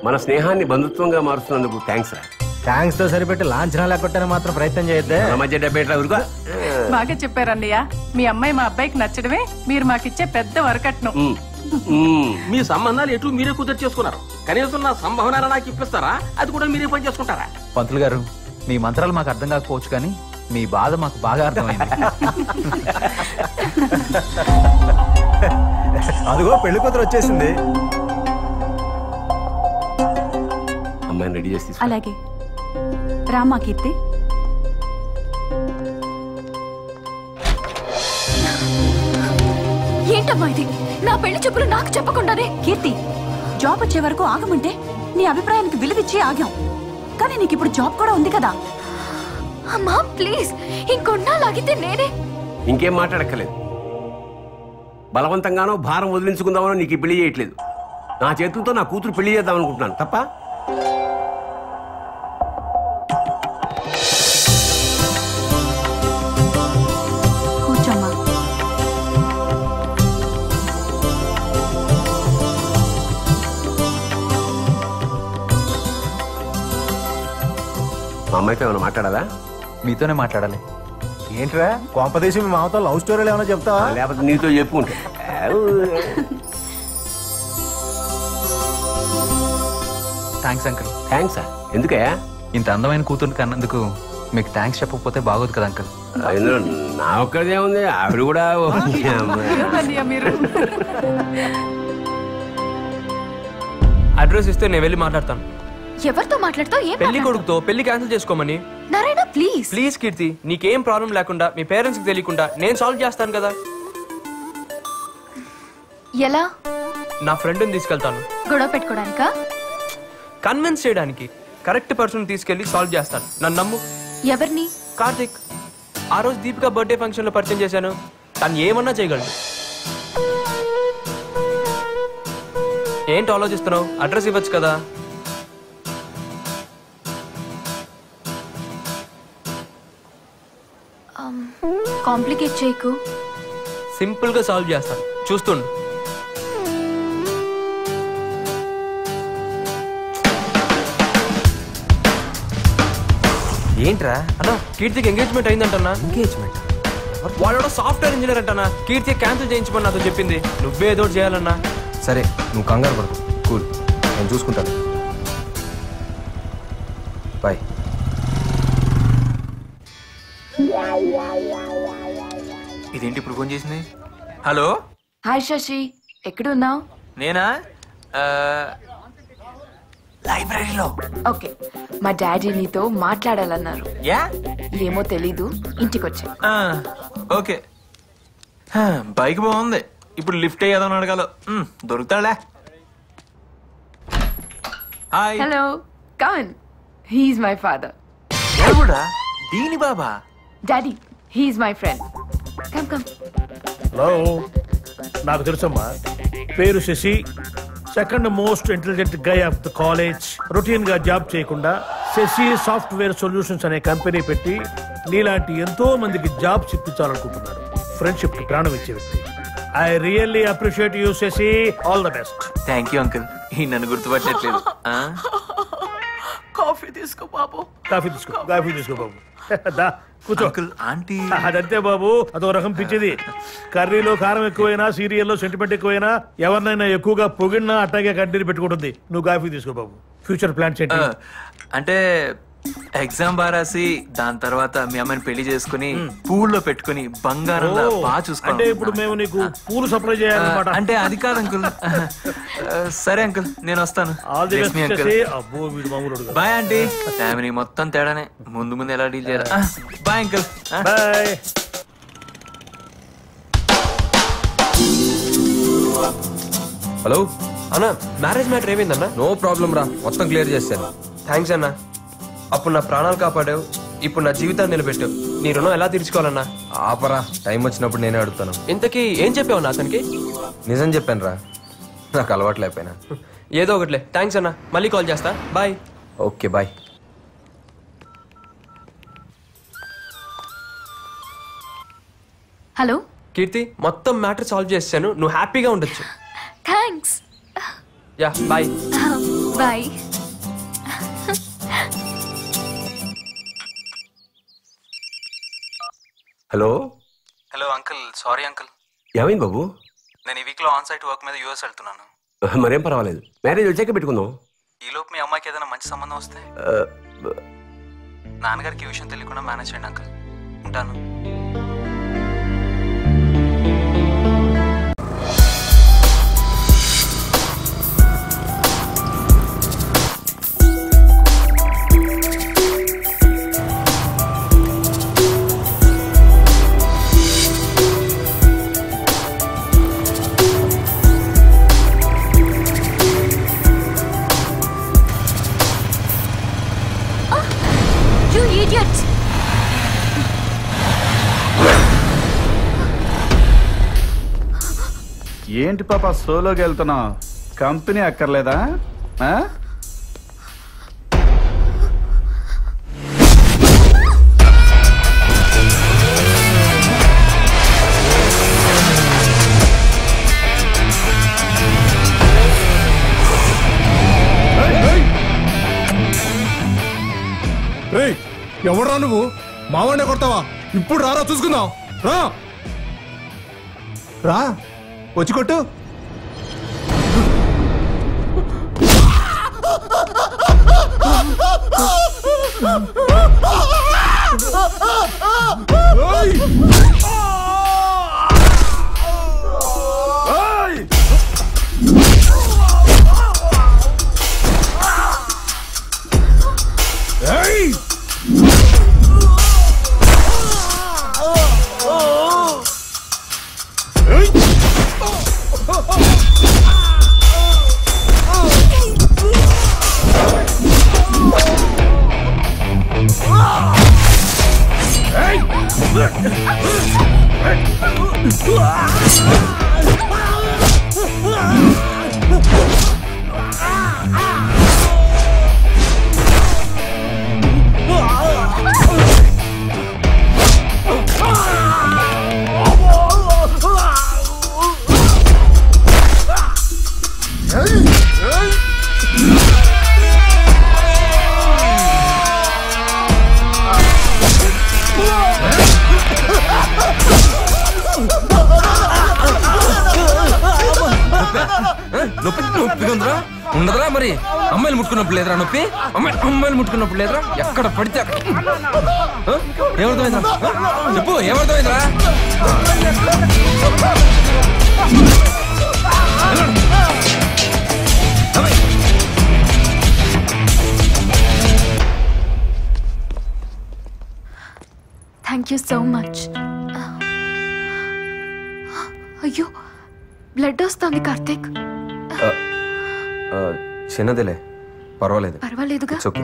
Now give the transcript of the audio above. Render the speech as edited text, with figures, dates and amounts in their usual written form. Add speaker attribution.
Speaker 1: మన స్నేహాన్ని బంధుత్వంగా మారుస్తున్నందుకు థ్యాంక్స్ రా.
Speaker 2: థ్యాంక్స్ తో సరిపెట్టి లాంఛనాలు ఎక్కొట్టని మాత్రం ప్రయత్నం చేయొద్దే.
Speaker 1: మధ్య 70 ఊరుగా.
Speaker 3: బాగా చెప్పారన్నయ్య. మీ అమ్మాయి మా అబ్బాయికి నచ్చడమే మీరు మాకిచ్చే పెద్ద వరకట్నం.
Speaker 4: మీ సంబంధాలు ఎటు మీరే కుదిరి చేసుకున్నారు. కనీసం నా సంభావన నాకు ఇప్పిస్తారా? అది కూడా మీరే పని చేసుకుంటారా?
Speaker 5: పంతులు గారు, మీ మంత్రాలు మాకు అర్థం కాకపోవచ్చు కానీ మీ బాధ మాకు బాగా అర్థమైంది.
Speaker 2: అదిగో పెళ్లి కూతురు వచ్చేసింది.
Speaker 1: అమ్మాయిని రెడీ చేసి.
Speaker 6: అలాగే రామా కీర్తి. ఏంటమ్మా ఇది? నా పెళ్లి చూపులు నాకు చెప్పకుండానే. కీర్తి, జాబ్ వచ్చే వరకు ఆగమంటే నీ అభిప్రాయానికి విలువిచ్చి ఆగాం. కానీ నీకు ఇప్పుడు జాబ్ కూడా ఉంది కదా. అమ్మా ప్లీజ్, ఇంకొన్నాళ్ళాగితే నేనే.
Speaker 1: ఇంకేం మాట్లాడక్కర్లేదు. బలవంతంగానో భారం వదిలించుకుందామనో నీకు పెళ్లి చేయట్లేదు. నా చేతులతో నా కూతురు పెళ్లి చేద్దాం అనుకుంటున్నాను తప్ప.
Speaker 6: కూర్చోమ్మా.
Speaker 1: మా అమ్మాయితో ఏమైనా మాట్లాడాలా?
Speaker 5: మీతోనే మాట్లాడాలి.
Speaker 2: ఏంట్రా కొంపదేశి మీ మామతో లవ్ స్టోరీలు ఏమైనా చెప్తావా?
Speaker 1: లేకపోతే నీతో చెప్పుకుంటే.
Speaker 5: Thanks uncle.
Speaker 1: థ్యాంక్సా? ఎందుకయ్యా?
Speaker 5: ఇంత అందమైన కూతురు కన్నందుకు మీకు థ్యాంక్స్ చెప్పకపోతే బాగోదు కదా అంకుల్.
Speaker 1: ఇందులో నా ఒక్కదే ఉంది, ఆవిడ కూడా.
Speaker 3: మీరు
Speaker 7: అడ్రస్ ఇస్తే నేను వెళ్ళి మాట్లాడతాను.
Speaker 6: ఎవరితో మాట్లాడతావు?
Speaker 7: పెళ్లి కొడుకుతో. పెళ్లి క్యాన్సిల్ చేసుకోమని.
Speaker 6: నారాయణ ప్లీజ్.
Speaker 7: ప్లీజ్ కీర్తి, నీకేం ప్రాబ్లం లేకుండా మీ పేరెంట్స్ కి తెలియకుండా నేను సాల్వ్ చేస్తాను కదా.
Speaker 6: ఎలా?
Speaker 7: నా ఫ్రెండ్ని తీసుకెళ్తాను.
Speaker 6: గొడవ పెట్టుకోవడానికా?
Speaker 7: కన్విన్స్ చేయడానికి. కరెక్ట్ పర్సన్ తీసుకెళ్లి సాల్వ్ చేస్తాను, నన్ను నమ్ము.
Speaker 6: ఎవరిని?
Speaker 7: కార్తిక్. ఆ రోజు దీపిక బర్త్డే ఫంక్షన్ లో పరిచయం చేశాను. తను ఏమన్నా చేయగలడు. ఏంటి ఆలోచిస్తున్నావు? అడ్రస్ ఇవ్వచ్చు కదా.
Speaker 6: కాంప్లికేట్ చేయకు.
Speaker 7: సింపుల్ గా సాల్వ్ చేస్తాను, చూస్తుండు.
Speaker 5: ఏంట్రా
Speaker 7: అన్నా, కీర్తికి ఎంగేజ్మెంట్ అయిందంటన్నా.
Speaker 5: ఎంగేజ్మెంట్?
Speaker 7: వాడు సాఫ్ట్వేర్ ఇంజనీర్ అంటన్నా. కీర్తి క్యాన్సిల్ చేయించమని నాతో చెప్పింది. నువ్వే ఏదో చేయాలన్నా.
Speaker 5: సరే, నువ్వు కంగారు పడకు. కూల్, నేను చూసుకుంటాను. బాయ్. ఇదేంటి ఇప్పుడు ఫోన్ చేసింది? హలో.
Speaker 6: హాయ్ శశి, ఎక్కడున్నావు?
Speaker 5: నేనా? లైబ్రరీలో.
Speaker 8: ఓకే, మా డాడీ నీతో మాట్లాడాలన్నారు.
Speaker 5: యా?
Speaker 8: ఏమో తెలీదు, ఇంటికొచ్చా.
Speaker 5: ఓకే. బైక్ బాగుంది. ఇప్పుడు లిఫ్ట్ అయ్యేదని అడగాల. దొరుకుతాడా? Hi.
Speaker 8: Hello, come on. He's my father.
Speaker 5: ఎవడా? దీని బాబా?
Speaker 8: Daddy, he's my friend. Come come.
Speaker 9: Hello, నాకు తెలుసమ్మా. పేరు Shashi. Second most intelligent guy of the college. Routine గా జాబ్ చేయకుండా శశి సాఫ్ట్వేర్ సొల్యూషన్స్ అనే కంపెనీ పెట్టి నీలాంటి ఎంతో మందికి జాబ్స్ ఇప్పించాలనుకుంటున్నాడు. ఫ్రెండ్షిప్ కి ప్రాణం ఇచ్చే వ్యక్తి. I really appreciate you Sashi. All the best.
Speaker 5: Thank you uncle. నన్ను గుర్తుపట్టట్లేదు.
Speaker 3: కాఫీ తీసుకో బాబు.
Speaker 9: కాఫీ తీసుకో బాబు. దా కూర్చో.
Speaker 5: ఆంటీ
Speaker 9: అదంతే బాబు, అదో రకం పిచ్చిది. కర్రీలో కారం ఎక్కువైనా, సీరియల్లో సెంటిమెంట్ ఎక్కువైనా, ఎవరినైనా ఎక్కువగా పొగిడినా అట్టాగే కంటిన్యూ పెట్టుకుంటుంది. నువ్వు కాఫీ తీసుకో బాబు. ఫ్యూచర్ ప్లాన్స్ ఏంటి?
Speaker 5: అంటే ఎగ్జామ్ బాగా రాసి దాని తర్వాత మీ అమ్మాయిని పెళ్లి చేసుకుని పూల్లో పెట్టుకుని బంగారం బాగా చూసుకో.
Speaker 9: అంటే ఇప్పుడు మేము నీకు పూలు సప్లై చేయాలన్నమాట.
Speaker 5: అంటే అది కాదు అంకుల్. సరే అంకుల్, నేను వస్తాను. Bye aunty. ఫ్యామిలీ మొత్తం తేడానే. ముందు ఎలా డీల్ చేయాలి. Bye uncle.
Speaker 9: బాయ్.
Speaker 7: హలో అన్న, మ్యారేజ్ మ్యాటర్ ఏమైందన్నా?
Speaker 10: నో ప్రాబ్లం రా, మొత్తం క్లియర్ చేశాను.
Speaker 7: థ్యాంక్స్ అన్నా. అప్పుడు నా ప్రాణాలు కాపాడావు, ఇప్పుడు నా జీవితాన్ని నిలబెట్టావు. నీ రుణం ఎలా తీర్చుకోవాలన్నా?
Speaker 10: ఆపరా, టైం వచ్చినప్పుడు నేనే అడుగుతాను.
Speaker 7: ఇంతకీ ఏం చెప్పావు అతనికి?
Speaker 10: నిజం చెప్పాను రా, నాకు అలవాటు లేకపోయినా.
Speaker 7: ఏదో ఒకట్లే. థ్యాంక్స్ అన్నా, మళ్ళీ కాల్ చేస్తా. Bye.
Speaker 10: Okay bye.
Speaker 6: Hello
Speaker 7: Keerthi, మొత్తం మ్యాటర్ సాల్వ్ చేశాను. నువ్వు హ్యాపీగా ఉండొచ్చు.
Speaker 6: Thanks.
Speaker 7: Yeah bye.
Speaker 6: Bye.
Speaker 1: Hello
Speaker 5: hello uncle, sorry uncle.
Speaker 1: ఏమైంది బాబు?
Speaker 5: నేను ఈ వీక్ లో ఆన్ సైట్ వర్క్ మీద యూఎస్ వెళ్తున్నాను.
Speaker 1: మరేం పర్వాలేదు, మ్యారేజ్ వచ్చాక పెట్టుకుందాం.
Speaker 5: ఈ లోపు మీ అమ్మాయికి ఏదైనా మంచి సంబంధం వస్తే నాన్నగారికి ఈ విషయం తెలియకుండా మేనేజ్ చేయండి అంకుల్. ఉంటాను.
Speaker 11: ఏంటి పాప సోలోకి వెళ్తున్నావు? కంపెనీ అక్కర్లేదా?
Speaker 2: ఎవడరా నువ్వు? మావాడినే కొడతావా? ఇప్పుడు రారా చూసుకుందాం. రా రా, వచ్చి కొట్టు.
Speaker 10: ఉండదురా మరి. అమ్మాయిలు ముట్టుకున్నప్పుడు లేదురా నొప్పి? అమ్మాయిలు ముట్టుకున్నప్పుడు లేదురా? ఎక్కడ పడితే ఏమర్థమైందిరా? చెప్పు, ఏమర్థమైందిరా?
Speaker 6: Thank you so much. అయ్యో, బ్లడ్ వస్తుంది కార్తీక్.
Speaker 10: చిన్నదిలే, పర్వాలేదు.
Speaker 6: పర్వాలేదుగా.
Speaker 10: ఓకే.